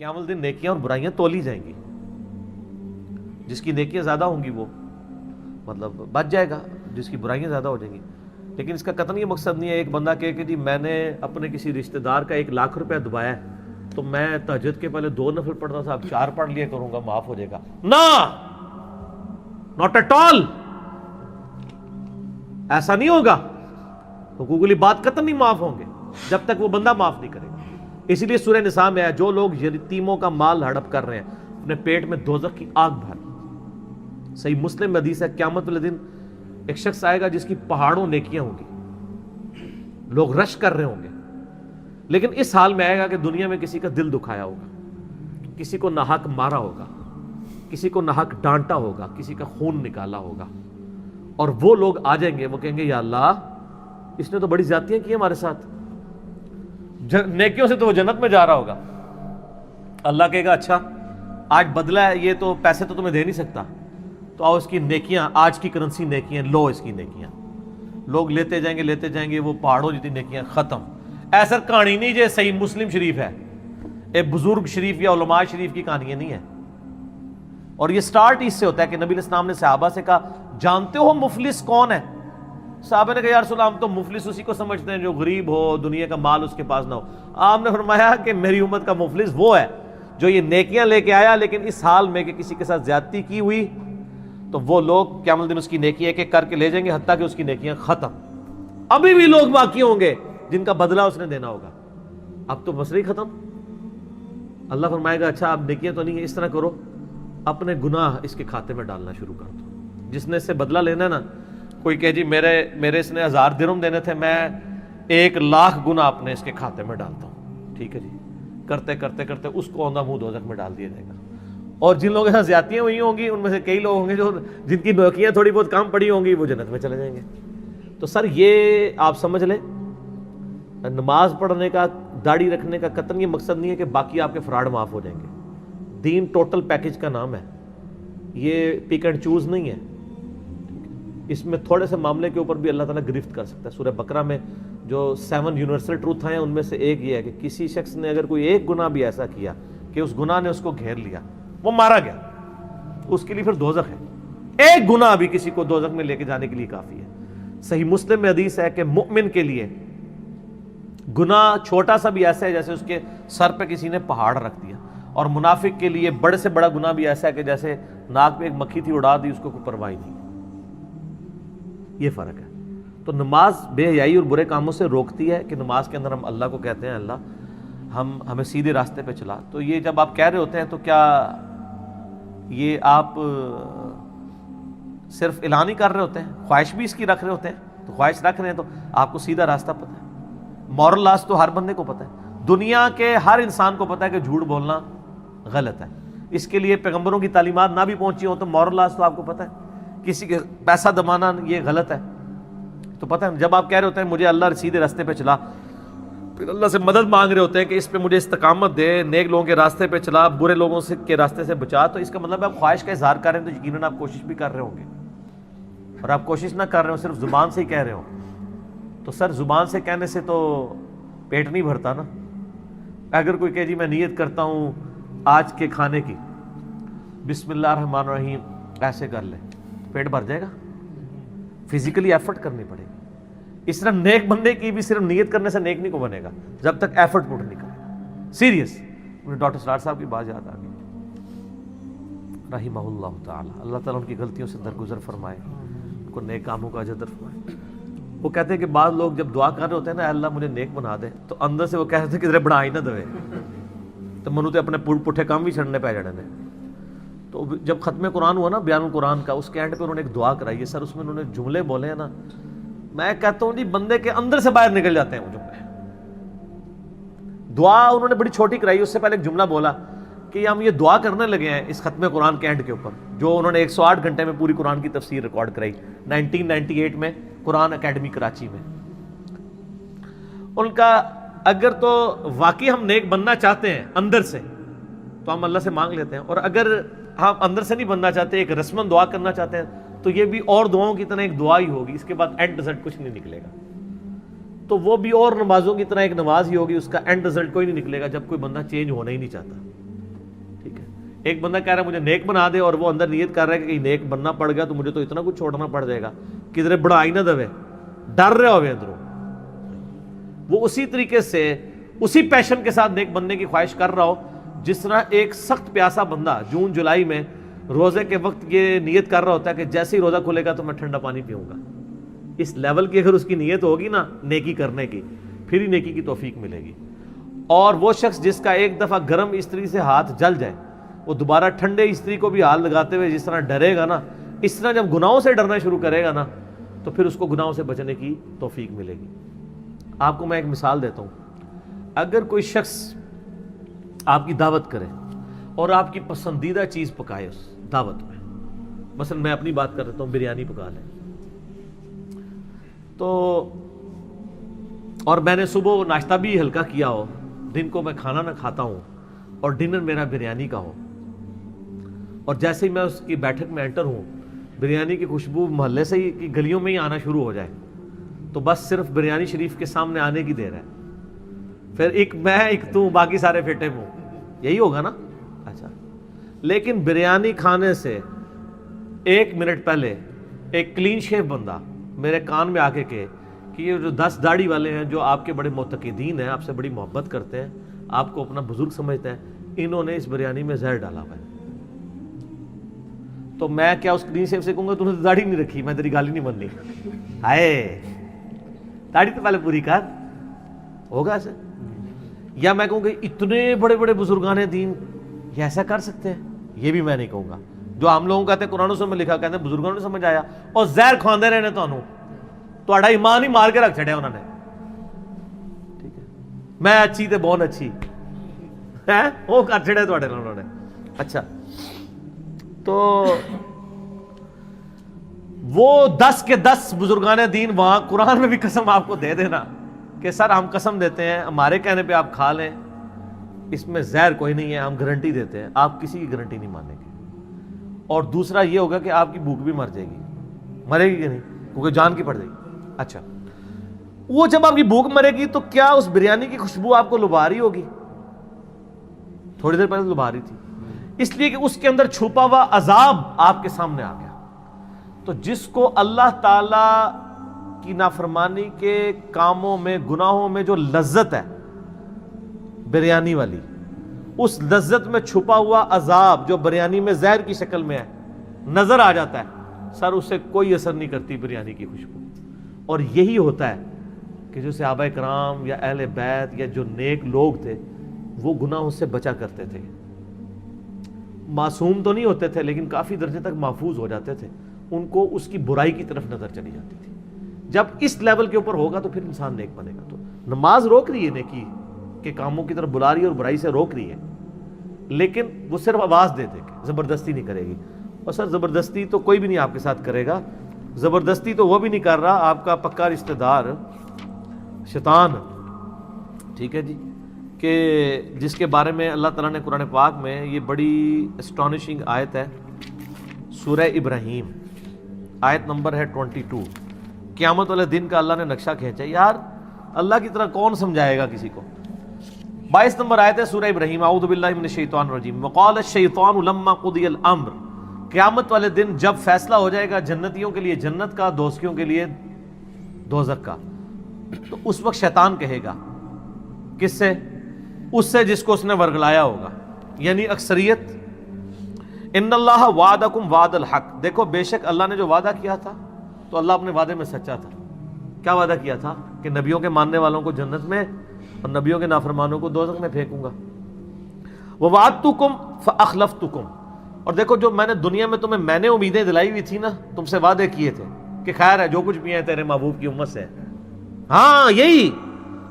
قیامت دن نیکیاں اور برائیاں تولی جائیں گی. جس کی نیکیاں زیادہ ہوں گی وہ مطلب بچ جائے گا، جس کی برائیاں زیادہ ہو جائیں گی. لیکن اس کا قطعاً یہ مقصد نہیں ہے ایک بندہ کہے کہ جی میں نے اپنے کسی رشتہ دار کا 1,00,000 روپیہ دبایا ہے تو میں تہجد کے پہلے 2 نفل پڑھتا تھا اب 4 پڑھ لیا کروں گا معاف ہو جائے گا. نہ، ناٹ ایٹ آل، ایسا نہیں ہوگا. حقوق العباد قطعاً نہیں معاف ہوں گے جب تک وہ بندہ معاف نہیں کرے گا. اسی لیے سورہ نساء میں ہے جو لوگ یتیموں کا مال ہڑپ کر رہے ہیں اپنے پیٹ میں دوزخ کی آگ بھر. صحیح مسلم میں حدیث ہے قیامت والے دن ایک شخص آئے گا جس کی پہاڑوں نیکیاں ہوں گی، لوگ رش کر رہے ہوں گے، لیکن اس حال میں آئے گا کہ دنیا میں کسی کا دل دکھایا ہوگا، کسی کو ناحق مارا ہوگا، کسی کو ناحق ڈانٹا ہوگا، کسی کا خون نکالا ہوگا. اور وہ لوگ آ جائیں گے، وہ کہیں گے یا اللہ اس نے تو بڑی زیادتیاں کی ہمارے ساتھ، نیکیوں سے تو وہ جنت میں جا رہا ہوگا. اللہ کہے گا اچھا آج بدلہ ہے، یہ تو پیسے تو تمہیں دے نہیں سکتا، تو آؤ اس کی نیکیاں، آج کی کرنسی نیکیاں لو، اس کی نیکیاں. لوگ لیتے جائیں گے وہ پہاڑوں جتنی نیکیاں ختم. ایسا کہانی نہیں جو صحیح مسلم شریف ہے، ایک بزرگ شریف یا علماء شریف کی کہانی نہیں ہے. اور یہ سٹارٹ اس سے ہوتا ہے کہ نبی علیہ السلام نے صحابہ سے کہا جانتے ہو مفلس کون ہے؟ صحابہ نے کہا یا رسول اللہ ہم تو مفلس اسی کو سمجھتے ہیں جو غریب ہو، دنیا کا مال اس کے پاس نہ ہو. آپ نے فرمایا کہ میری امت کا مفلس وہ ہے جو یہ نیکیاں لے کے آیا لیکن اس حال میں کہ کسی کے ساتھ زیادتی کی ہوئی، تو وہ لوگ قیامت دن اس کی نیکی ایک ایک کر کے لے جائیں گے حتیٰ کہ اس کی نیکیاں ختم. ابھی بھی لوگ باقی ہوں گے جن کا بدلہ اس نے دینا ہوگا. اب تو مسئلہ ہی ختم. اللہ فرمائے گا اچھا اب نیکیاں تو نہیں ہے، اس طرح کرو اپنے گناہ اس کے کھاتے میں ڈالنا شروع کر دو. جس نے اس سے بدلہ لینا ہے نا، کوئی کہ جی میرے اس نے 1000 درہم دینے تھے، میں 1,00,000 گنا اپنے اس کے کھاتے میں ڈالتا ہوں. ٹھیک ہے جی، کرتے کرتے کرتے اس کو اوندھا منہ دوزخ میں ڈال دیا جائے گا. اور جن لوگوں کے ساتھ زیادتیاں ہوئی ہوں گی ان میں سے کئی لوگ ہوں گے جو جن کی نیکیاں تھوڑی بہت کم پڑی ہوں گی وہ جنت میں چلے جائیں گے. تو سر یہ آپ سمجھ لیں نماز پڑھنے کا، داڑھی رکھنے کا قطعاً یہ مقصد نہیں ہے کہ باقی آپ کے فراڈ معاف ہو جائیں گے. دین ٹوٹل پیکج کا نام ہے، یہ پک اینڈ چوز نہیں ہے. اس میں تھوڑے سے معاملے کے اوپر بھی اللہ تعالیٰ گرفت کر سکتا ہے. سورہ بقرہ میں جو 7 یونیورسل ٹروتھ ہیں ان میں سے ایک یہ ہے کہ کسی شخص نے اگر کوئی ایک گناہ بھی ایسا کیا کہ اس گناہ نے اس کو گھیر لیا، وہ مارا گیا، اس کے لیے پھر دوزخ ہے. ایک گناہ بھی کسی کو دوزخ میں لے کے جانے کے لیے کافی ہے. صحیح مسلم میں حدیث ہے کہ مؤمن کے لیے گناہ چھوٹا سا بھی ایسا ہے جیسے اس کے سر پہ کسی نے پہاڑ رکھ دیا، اور منافق کے لیے بڑے سے بڑا گناہ بھی ایسا ہے کہ جیسے ناک پہ ایک مکھی تھی اڑا دی، اس کو کوئی پرواہ نہیں. یہ فرق ہے. تو نماز بے حیائی اور برے کاموں سے روکتی ہے کہ نماز کے اندر ہم اللہ کو کہتے ہیں اللہ ہمیں سیدھے راستے پہ چلا. تو یہ جب آپ کہہ رہے ہوتے ہیں تو کیا یہ آپ صرف اعلان ہی کر رہے ہوتے ہیں، خواہش بھی اس کی رکھ رہے ہوتے ہیں؟ تو خواہش رکھ رہے ہیں تو آپ کو سیدھا راستہ پتہ ہے. مورل لاس تو ہر بندے کو پتہ ہے، دنیا کے ہر انسان کو پتہ ہے کہ جھوٹ بولنا غلط ہے. اس کے لیے پیغمبروں کی تعلیمات نہ بھی پہنچی ہوں تو مورل لاس تو آپ کو پتہ ہے. کسی کے پیسہ دبانا یہ غلط ہے تو پتہ ہے. جب آپ کہہ رہے ہوتے ہیں مجھے اللہ سیدھے راستے پہ چلا، پھر اللہ سے مدد مانگ رہے ہوتے ہیں کہ اس پہ مجھے استقامت دے، نیک لوگوں کے راستے پہ چلا، برے لوگوں کے راستے سے بچا، تو اس کا مطلب ہے آپ خواہش کا اظہار کر رہے ہیں تو یقیناً آپ کوشش بھی کر رہے ہوں گے. اور آپ کوشش نہ کر رہے ہو، صرف زبان سے ہی کہہ رہے ہو، تو سر زبان سے کہنے سے تو پیٹ نہیں بھرتا نا. اگر کوئی کہ جی میں نیت کرتا ہوں آج کے کھانے کی بسم اللہ الرحمن الرحیم ایسے کر لے، پیٹ بھر جائے گا؟ فزیکلی ایفرٹ کرنی پڑے گی. اس طرح نیک بندے کی بھی صرف نیت کرنے سے نیک نہیں کو بنے گا جب تک ایفرٹ پٹ نہیں کرے. سیریس. مجھے ڈاکٹر سرار صاحب کی بات یاد آ گئی رحمہ اللہ تعالی، اللہ تعالیٰ ان کی غلطیوں سے درگزر فرمائے، ان کو نیک کاموں کا اجر فرمائے. وہ کہتے ہیں کہ بعض لوگ جب دعا کر رہے ہوتے ہیں نا اللہ مجھے نیک بنا دے، تو اندر سے وہ کہتے ہیں کہ ذرا بنا ہی نہ دے تو منو تے اپنے پٹھے کام بھی چھڑنے پہ جڑے نے. تو جب ختم قرآن ہوا نا بیان القرآن کا، اس کے اینڈ پہ انہوں نے ایک دعا کرائی ہے سر. اس میں انہوں نے جملے بولے ہیں نا، میں کہتا ہوں جی بندے کے اندر سے باہر نکل جاتے ہیں وہ جملے. دعا انہوں نے بڑی چھوٹی کرائی، اس سے پہلے ایک جملہ بولا کہ ہم یہ دعا کرنے لگے ہیں اس ختم قرآن کے اینڈ کے اوپر، جو انہوں نے 108 گھنٹے میں پوری قرآن کی تفسیر ریکارڈ کرائی 1998 میں قرآن اکیڈمی کراچی میں. ان کا اگر تو واقعی ہم نیک بننا چاہتے ہیں اندر سے تو ہم اللہ سے مانگ لیتے ہیں، اور اگر ہم اندر سے نہیں بننا چاہتے، ایک رسمن دعا کرنا چاہتے ہیں، تو یہ بھی اور دعاؤں کی طرح ایک دعا ہی ہوگی، اس کے بعد اینڈ رزلٹ کچھ نہیں نکلے گا. تو وہ بھی اور نمازوں کی طرح ایک نماز ہی ہوگی، اس کا اینڈ رزلٹ کوئی نہیں نکلے گا جب کوئی بندہ چینج ہونا ہی نہیں چاہتا. ٹھیک ہے. ایک بندہ کہہ رہا ہے مجھے نیک بنا دے، اور وہ اندر نیت کر رہا ہے کہ کہیں نیک بننا پڑ گیا تو مجھے تو اتنا کچھ چھوڑنا پڑ جائے گا، کدھر بڑھائی نہ دوے، ڈر رہے ہوئے اندروں. وہ اسی طریقے سے اسی پیشن کے ساتھ نیک بننے کی خواہش کر رہا ہو جس طرح ایک سخت پیاسا بندہ جون جولائی میں روزے کے وقت یہ نیت کر رہا ہوتا ہے کہ جیسے ہی روزہ کھلے گا تو میں ٹھنڈا پانی پیوں گا. اس لیول کی اگر اس کی نیت ہوگی نا نیکی کرنے کی، پھر ہی نیکی کی توفیق ملے گی. اور وہ شخص جس کا ایک دفعہ گرم استری سے ہاتھ جل جائے، وہ دوبارہ ٹھنڈے استری کو بھی ہاتھ لگاتے ہوئے جس طرح ڈرے گا نا، اس طرح جب گناہوں سے ڈرنا شروع کرے گا نا تو پھر اس کو گناہوں سے بچنے کی توفیق ملے گی. آپ کو میں ایک مثال دیتا ہوں. اگر کوئی شخص آپ کی دعوت کرے اور آپ کی پسندیدہ چیز پکائے اس دعوت میں، مثلا میں اپنی بات کر رہتا ہوں، بریانی پکا لیں تو، اور میں نے صبح ناشتہ بھی ہلکا کیا ہو، دن کو میں کھانا نہ کھاتا ہوں اور ڈنر میرا بریانی کا ہو، اور جیسے ہی میں اس کی بیٹھک میں انٹر ہوں بریانی کی خوشبو محلے سے ہی گلیوں میں ہی آنا شروع ہو جائے تو بس صرف بریانی شریف کے سامنے آنے کی دیر ہے، پھر ایک میں ایک تو باقی سارے پھیٹے منہ، یہی ہوگا نا. اچھا، لیکن بریانی کھانے سے 1 منٹ پہلے ایک کلین شیف بندہ میرے کان میں آ کے کہ یہ جو 10 داڑھی والے ہیں جو آپ کے بڑے معتقدین ہیں، آپ سے بڑی محبت کرتے ہیں، آپ کو اپنا بزرگ سمجھتے ہیں، انہوں نے اس بریانی میں زہر ڈالا ہوا ہے. تو میں کیا اس کلین شیف سے کہوں گا تم نے داڑھی نہیں رکھی، میں تیری گالی نہیں بننی، ہائے داڑھی تو پہلے پوری کر، ہوگا ایسے؟ یا میں کہوں گا اتنے بڑے بڑے بزرگان دین یہ ایسا کر سکتے ہیں؟ یہ بھی میں نہیں کہوں گا. جو ہم لوگوں کہتے ہیں قرآن و سنت میں لکھا، کہتے ہیں بزرگوں نے سمجھ آیا، اور زہر کھواندے رہے تانوں، تہاڈا ایمان ہی مار کے رکھ چھڑیا انہوں نے. ٹھیک ہے، میں اچھی تے بہت اچھی ہے وہ کر چھڑے تہاڈے نال انہوں نے. اچھا، تو وہ 10 کے 10 بزرگان دین وہاں قرآن میں بھی قسم آپ کو دے دینا کہ سر ہم قسم دیتے ہیں، ہمارے کہنے پہ آپ کھا لیں، اس میں زہر کوئی نہیں ہے، ہم گارنٹی دیتے ہیں، آپ کسی کی گارنٹی نہیں مانیں گے. اور دوسرا یہ ہوگا کہ آپ کی بھوک بھی مر جائے گی، مرے گی کہ نہیں؟ کیونکہ جان کی پڑ جائے گی. اچھا، وہ جب آپ کی بھوک مرے گی تو کیا اس بریانی کی خوشبو آپ کو لبھا رہی ہوگی؟ تھوڑی دیر پہلے لبھا رہی تھی، اس لیے کہ اس کے اندر چھپا ہوا عذاب آپ کے سامنے آ گیا. تو جس کو اللہ تعالی کی نافرمانی کے کاموں میں، گناہوں میں جو لذت ہے بریانی والی، اس لذت میں چھپا ہوا عذاب جو بریانی میں زہر کی شکل میں ہے نظر آ جاتا ہے، سر اس سے کوئی اثر نہیں کرتی بریانی کی خوشبو. اور یہی ہوتا ہے کہ جو صحابہ کرام یا اہل بیت یا جو نیک لوگ تھے وہ گناہوں سے بچا کرتے تھے. معصوم تو نہیں ہوتے تھے لیکن کافی درجے تک محفوظ ہو جاتے تھے، ان کو اس کی برائی کی طرف نظر چلی جاتی تھی. جب اس لیول کے اوپر ہوگا تو پھر انسان نیک بنے گا. تو نماز روک رہی ہے نیکی کے کاموں کی طرف بلا رہی ہے اور برائی سے روک رہی ہے، لیکن وہ صرف آواز دے دے کے، زبردستی نہیں کرے گی. اور سر زبردستی تو کوئی بھی نہیں آپ کے ساتھ کرے گا، زبردستی تو وہ بھی نہیں کر رہا، آپ کا پکا رشتہ دار شیطان. ٹھیک ہے جی، کہ جس کے بارے میں اللہ تعالیٰ نے قرآن پاک میں یہ بڑی اسٹانشنگ آیت ہے، سورہ ابراہیم آیت نمبر ہے 22. قیامت والے دن کا اللہ نے نقشہ کھینچا. یار اللہ کی طرح کون سمجھائے گا کسی کو؟ 22 نمبر آیت ہے سورہ ابراہیم، اعوذ باللہ من الشیطان الرجیم. وقال الشیطان لما قضی الامر، قیامت والے دن جب فیصلہ ہو جائے گا جنتیوں کے لیے جنت کا، دوزخیوں کے لیے دوزخ کا، تو اس وقت شیطان کہے گا کس سے؟ اس سے جس کو اس نے ورگلایا ہوگا، یعنی اکثریت. ان اللہ وعدکم وعد الحق، دیکھو بے شک اللہ نے جو وعدہ کیا تھا تو اللہ اپنے وعدے میں سچا تھا. کیا وعدہ کیا تھا؟ کہ نبیوں کے ماننے والوں کو جنت میں اور نبیوں کے نافرمانوں کو دوزخ میں پھینکوں گا. ووعدتکم فاخلفتکم، اور دیکھو جو میں نے دنیا میں تمہیں میں نے امیدیں دلائی ہوئی تھی نا، تم سے وعدے کیے تھے کہ خیر ہے جو کچھ بھی ہے تیرے محبوب کی امت سے، ہاں یہی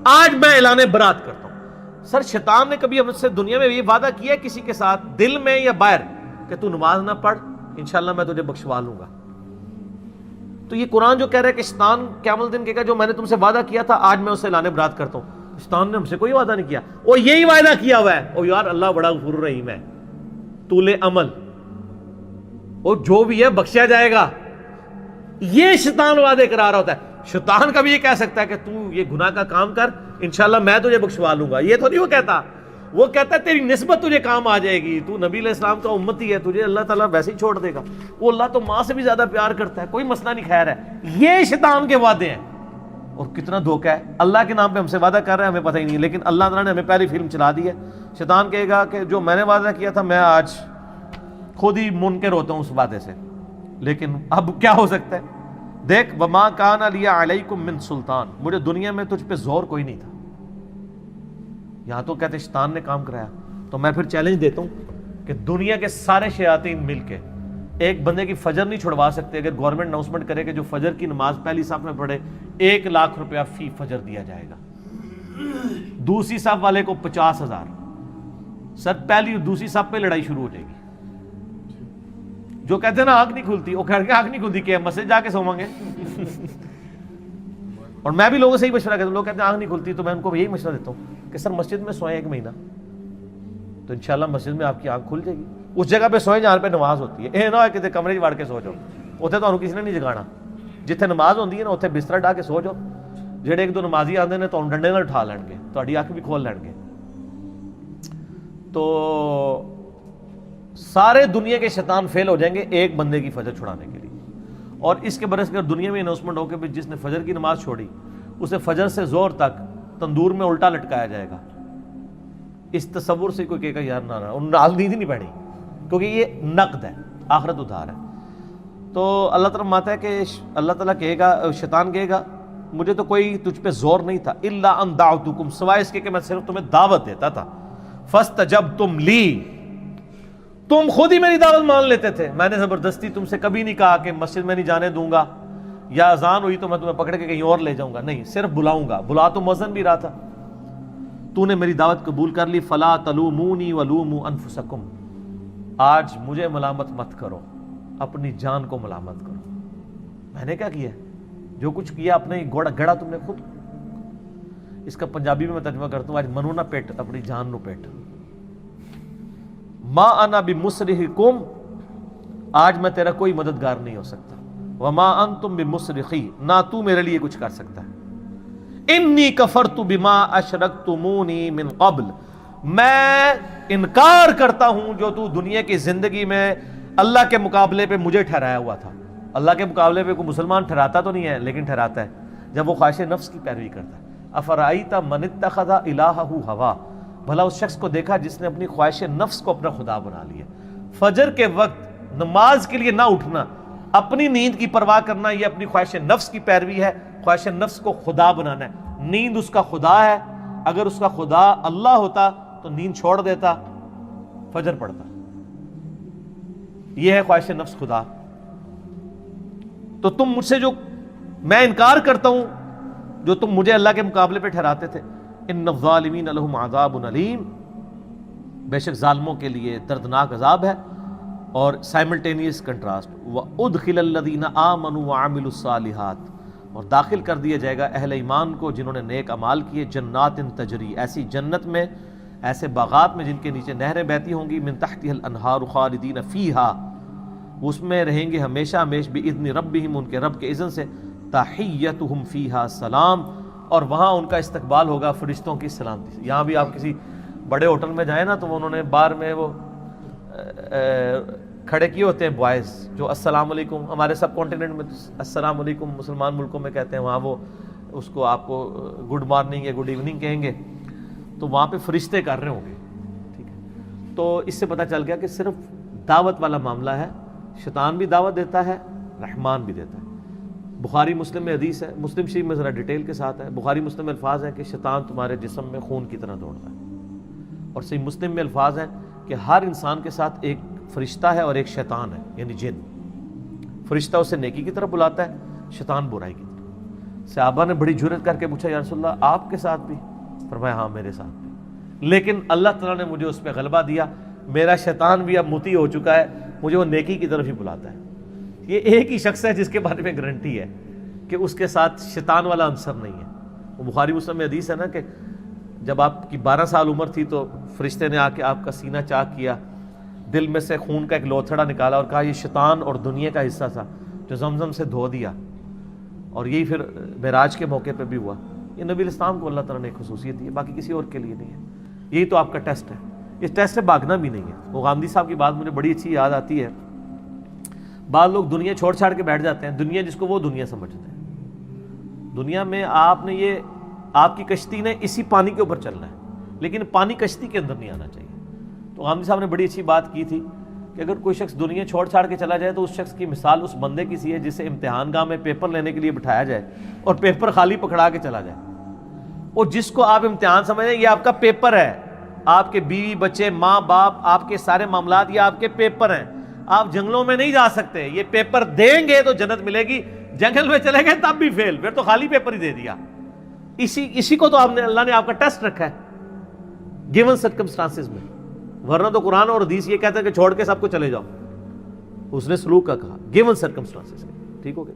آج میں اعلان برات کرتا ہوں. سر شیطان نے کبھی ہم سے دنیا میں یہ وعدہ کیا ہے کسی کے ساتھ، دل میں یا باہر، کہ تو نماز نہ پڑھ انشاءاللہ میں تجھے بخشوا لوں گا؟ تو یہ قرآن جو کہہ رہا ہے کہ شیطان قیامت دن کہے گا جو میں نے تم سے وعدہ کیا تھا آج میں اسے اعلان برات کرتا ہوں. شیطان نے ہم سے کوئی وعدہ نہیں کیا، وہ یہی وعدہ کیا ہوا ہے. او یار اللہ بڑا غفور رحیم ہے، طول عمل، وہ جو بھی ہے بخشا جائے گا. یہ شیطان وعدے کرا رہا ہوتا ہے. شیطان کا بھی یہ کہہ سکتا ہے کہ تو یہ گناہ کا کام کر انشاءاللہ میں تجھے بخشوا لوں گا، یہ تو نہیں وہ کہتا. وہ کہتا ہے تیری نسبت تجھے کام آ جائے گی، تو نبی علیہ السلام کا امتی ہے، تجھے اللہ تعالیٰ ویسے ہی چھوڑ دے گا، وہ اللہ تو ماں سے بھی زیادہ پیار کرتا ہے، کوئی مسئلہ نہیں، خیر ہے۔ یہ شیطان کے وعدے ہیں، اور کتنا دھوکہ ہے، اللہ کے نام پہ ہم سے وعدہ کر رہے ہیں ہمیں پتہ ہی نہیں، لیکن اللہ تعالیٰ نے ہمیں پہلی فلم چلا دی ہے۔ شیطان کہے گا کہ جو میں نے وعدہ کیا تھا میں آج خود ہی منکر ہوتا ہوں اس وعدے سے، لیکن اب کیا ہو سکتا ہے، دیکھ وما کان علی علیکم من سلطان، مجھے دنیا میں تجھ پہ زور کوئی نہیں تھا، یہاں تو کہتے شیطان نے کام کرایا۔ تو میں پھر چیلنج دیتا ہوں کہ دنیا کے سارے شیاطین مل کے ایک بندے کی فجر نہیں چھڑوا سکتے، اگر گورنمنٹ اناؤنسمنٹ کرے کہ جو فجر کی نماز پہلی صف میں پڑھے 1 لاکھ روپیہ فی فجر دیا جائے گا، دوسری صف والے کو 50,000، سر پہلی دوسری صف پہ لڑائی شروع ہو جائے گی۔ جو کہتے ہیں نا آنکھ نہیں کھلتی، وہ کہہ کے آنکھ نہیں کھلتی کہ مسجد جا کے سوئیں گے اور میں بھی لوگوں سے ہی مشورہ کرتا ہوں، لوگ کہتے ہیں آنکھ نہیں کھلتی، تو میں ان کو یہی مشورہ دیتا ہوں کہ سر مسجد میں سوئیں 1 مہینہ، تو انشاءاللہ مسجد میں آپ کی آنکھ کھل جائے گی، اس جگہ پہ سوئیں جہاں پہ نماز ہوتی ہے، اے نہ کہ کمرے وڑ کے سو جاؤ، اتنے تو کسی نے نہیں جگانا، جتنے نماز ہوتی ہے نا اتنے بستر ڈا کے سو جاؤ، جڑے 1-2 نمازی آتے ہیں تو ڈنڈے نال اٹھا لین گے، تہاڈی اکھ بھی کھول لین گے۔ تو سارے دنیا کے شیطان فیل ہو جائیں گے ایک بندے کی فجر چھڑانے کے لیے، اور اس کے برعکس اگر دنیا میں اناؤنسمنٹ ہو کہ جس نے فجر کی نماز چھوڑی اسے فجر سے زور تک تندور میں الٹا لٹکایا جائے گا، اس تصور سے کوئی کہے گا یار نہ نال نیند نہیں پڑی، کیونکہ یہ نقد ہے، آخرت ادھار ہے۔ تو اللہ تعالیٰ ماتا ہے کہ اللہ تعالیٰ کہے گا، شیطان کہے گا مجھے تو کوئی تجھ پہ زور نہیں تھا، الا ان دعوتکم، سوائے اس کے کہ میں صرف تمہیں دعوت دیتا تھا، فاستجبتم لی، تم خود ہی میری دعوت مان لیتے تھے، میں نے زبردستی تم سے کبھی نہیں کہا کہ مسجد میں نہیں جانے دوں گا، یا اذان ہوئی تو میں تمہیں پکڑ کے کہیں اور لے جاؤں گا، نہیں، صرف بلاؤں گا، بلا تو مؤذن بھی رہا تھا، تو نے میری دعوت قبول کر لی، فلا تلومونی ولوموا انفسکم، آج مجھے ملامت مت کرو، اپنی جان کو ملامت کرو، میں نے کیا کیا ہے؟ جو کچھ کیا اپنے گڑا تم نے خود۔ اس کا پنجابی میں ترجمہ کرتا ہوں، آج منو نہ پیٹ، اپنی جان نو پیٹ، ما انا بمصرخکم، آج میں تیرا کوئی مددگار نہیں ہو سکتا، وما انتم بمصرخی، نہ تو میرے لیے کچھ کر سکتا ہے، انی کفرت بما اشرکتمونی من قبل، میں انکار کرتا ہوں جو تو دنیا کی زندگی میں اللہ کے مقابلے پہ مجھے ٹھہرایا ہوا تھا۔ اللہ کے مقابلے پہ کوئی مسلمان ٹھہراتا تو نہیں ہے، لیکن ٹھہراتا ہے جب وہ خواہش نفس کی پیروی کرتا ہے۔ افرائیت من اتخذ الہہ ہوا، بھلا اس شخص کو دیکھا جس نے اپنی خواہش نفس کو اپنا خدا بنا لیا۔ فجر کے وقت نماز کے لیے نہ اٹھنا، اپنی نیند کی پرواہ کرنا، یہ اپنی خواہش نفس کی پیروی ہے، خواہش نفس کو خدا بنانا ہے۔ نیند اس کا خدا ہے، اگر اس کا خدا اللہ ہوتا تو نیند چھوڑ دیتا، فجر پڑتا، یہ ہے خواہش نفس خدا۔ تو تم مجھ سے جو میں انکار کرتا ہوں جو تم مجھے اللہ کے مقابلے پہ ٹھہراتے تھے، ان الظالمین لہم عذاب علیم، بے شک ظالموں کے لیے دردناک عذاب ہے۔ اور سائملٹینیس کنٹراسٹ، وَأُدْخِلَ الَّذِينَ آمَنُوا وَعَمِلُوا الصَّالِحَاتِ، اور داخل کر دیا جائے گا اہل ایمان کو جنہوں نے نیک اعمال کیے، جنات تجری، ایسی جنت میں، ایسے باغات میں جن کے نیچے نہریں بہتی ہوں گی، من تحتها الانہار خالدین فیہا، اس میں رہیں گے ہمیشہ ہمیش، بإذن ربہم، ان کے رب کے اذن سے، تحیتہم فیہا سلام، اور وہاں ان کا استقبال ہوگا فرشتوں کی سلامتی سے۔ یہاں بھی آپ کسی بڑے ہوٹل میں جائیں نا تو انہوں نے بار میں وہ کھڑے کیے ہوتے ہیں بوائز جو السلام علیکم، ہمارے سب کانٹیننٹ میں السلام علیکم مسلمان ملکوں میں کہتے ہیں، وہاں وہ اس کو آپ کو گڈ مارننگ یا گڈ ایوننگ کہیں گے، تو وہاں پہ فرشتے کر رہے ہوں گے، ٹھیک ہے۔ تو اس سے پتہ چل گیا کہ صرف دعوت والا معاملہ ہے، شیطان بھی دعوت دیتا ہے، رحمان بھی دیتا ہے۔ بخاری مسلم میں حدیث ہے، مسلم شریف میں ذرا ڈیٹیل کے ساتھ ہے، بخاری مسلم میں الفاظ ہیں کہ شیطان تمہارے جسم میں خون کی طرح دوڑتا ہے، اور صحیح مسلم میں الفاظ ہیں کہ ہر انسان کے ساتھ ایک فرشتہ ہے اور ایک شیطان ہے، یعنی جن۔ فرشتہ اسے نیکی کی طرف بلاتا ہے، شیطان برائی کی طرف۔ صحابہ نے بڑی جرأت کر کے پوچھا یا رسول اللہ آپ کے ساتھ بھی؟ فرمایا ہاں میرے ساتھ بھی، لیکن اللہ تعالیٰ نے مجھے اس پہ غلبہ دیا، میرا شیطان بھی اب مطیع ہو چکا ہے، مجھے وہ نیکی کی طرف ہی بلاتا ہے۔ یہ ایک ہی شخص ہے جس کے بارے میں گارنٹی ہے کہ اس کے ساتھ شیطان والا عنصر نہیں ہے۔ وہ بخاری مسلم میں حدیث ہے نا کہ جب آپ کی 12 سال عمر تھی تو فرشتے نے آ کے آپ کا سینہ چاک کیا، دل میں سے خون کا ایک لوتھڑا نکالا اور کہا یہ شیطان اور دنیا کا حصہ تھا جو زمزم سے دھو دیا، اور یہی پھر معراج کے موقع پہ بھی ہوا۔ یہ نبی الاسلام کو اللہ تعالیٰ نے ایک خصوصیت دی ہے، باقی کسی اور کے لیے نہیں ہے۔ یہی تو آپ کا ٹیسٹ ہے. اس ٹیسٹ سے بھاگنا بھی نہیں ہے. وہ غامدی صاحب کی بات مجھے بڑی اچھی یاد آتی ہے. بعض لوگ دنیا چھوڑ چھاڑ کے بیٹھ جاتے ہیں, دنیا جس کو وہ دنیا سمجھتے ہیں. دنیا میں آپ نے یہ, آپ کی کشتی نے اسی پانی کے اوپر چلنا ہے, لیکن پانی کشتی کے اندر نہیں آنا چاہیے. تو غامدی صاحب نے بڑی اچھی بات کی تھی کہ اگر کوئی شخص دنیا چھوڑ چھاڑ کے چلا جائے تو اس شخص کی مثال اس بندے کی سی ہے جسے امتحان گاہ میں پیپر لینے کے لیے بٹھایا جائے اور پیپر خالی پکڑا کے چلا جائے. اور جس کو آپ امتحان سمجھیں یہ آپ کا پیپر ہے, آپ کے بیوی بچے ماں باپ آپ کے سارے معاملات یہ آپ کے پیپر ہیں. آپ جنگلوں میں نہیں جا سکتے, یہ پیپر دیں گے تو جنت ملے گی, جنگل میں چلے گئے تب بھی فیل, پھر تو خالی پیپر ہی دے دیا. اسی کو تو آپ نے, اللہ نے آپ کا ٹیسٹ رکھا ہے گیون سرکمسٹانسز میں. ورنہ تو قرآن اور حدیث یہ کہتا ہے کہ چھوڑ کے سب کو چلے جاؤ. اس نے سلوک کا کہا گیون سرکمسٹانسز. ٹھیک ہو گیا.